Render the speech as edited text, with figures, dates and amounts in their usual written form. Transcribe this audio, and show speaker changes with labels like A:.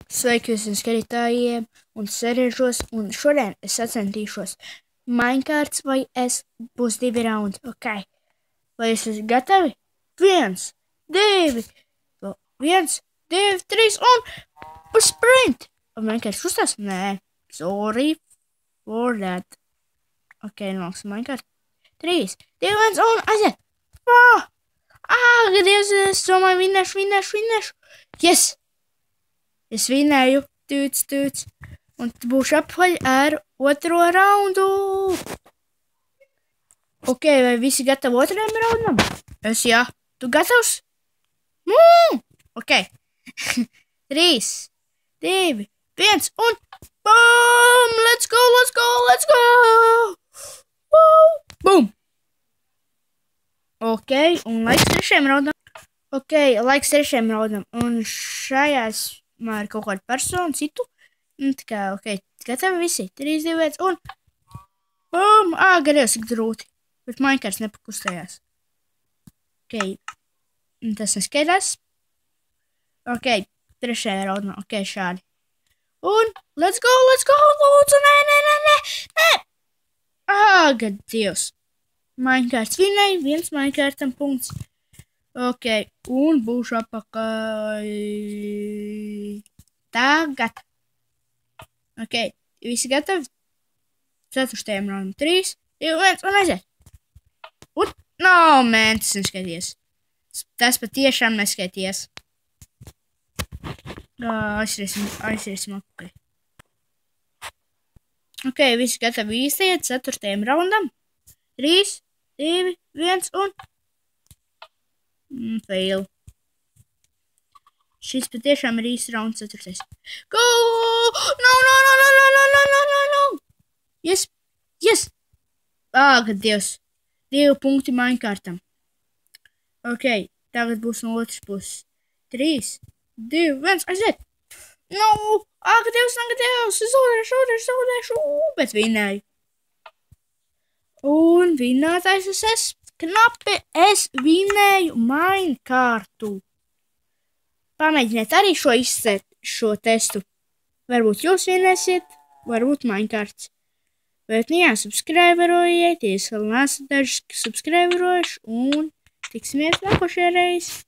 A: Sveiki visiem skatītājiem un seriežos, un šodien es sacentīšos Minecraft, vai es būs 2 raundi, ok? Vai es esmu gatavi? 1, 2, 1, 2, 3 un sprint! Minecraft uzstās? Nē, sorry for that. Ok, nolaksim Minecraft. 3, 2, 1 un aiziet! Dievs, es domāju, vinnēšu. Yes! Es vinēju, tūts, un būšu apvaļ ar otro raundu. Ok, vai visi gatavi otrajam raundam? Es jā. Tu gatavs? Ok. 3, 2, 1 un BOOM! Let's go! BOOM! Ok, un laiks 3. raundam. Ok, laiks 3. raundam. Un šajās man ir kaut kāda persona, citu. Tā kā, ok, gatavi visi. 3, 2, 1 un BOOM! Gadījās, cik grūti. Bet Minecraft nepakustējās. Ok, tas neskaidrs. Ok, 3. raundam. Ok, šādi. Un let's go! Lūdzu, nē! Gadījās. Minecraft vinēja, 1 Minecraftam punkts. Ok, un būšu apakaļ tagad. Ok, visi gatavi? 4. raundam. 3, 2, 1 un aiziet. Un, tas neskaities. Tas patiešām neskaities. Aizsiesim apakaļ. Ok, visi gatavi īstaiet 4. raundam. 3, 2, 1 un fail. Šis patiešām ir īsts rauns 4. Go! No! Yes! Gadījās. 2 punkti Minecraftam. Ok, tagad būs no otras puses. 3, 2, 1, aiziet! No! Gadījās! Zaudēšu! Bet vinēju. Un vinnētājs es esmu. Knapi es vinēju Minecraftu. Pamēģiniet arī šo testu. Varbūt jūs vinēsiet, varbūt Minecrafts. Bet jā, subscriberojiet, ja vēl neesat daži subscriberojuši, un tiksimies nākošajā reiz.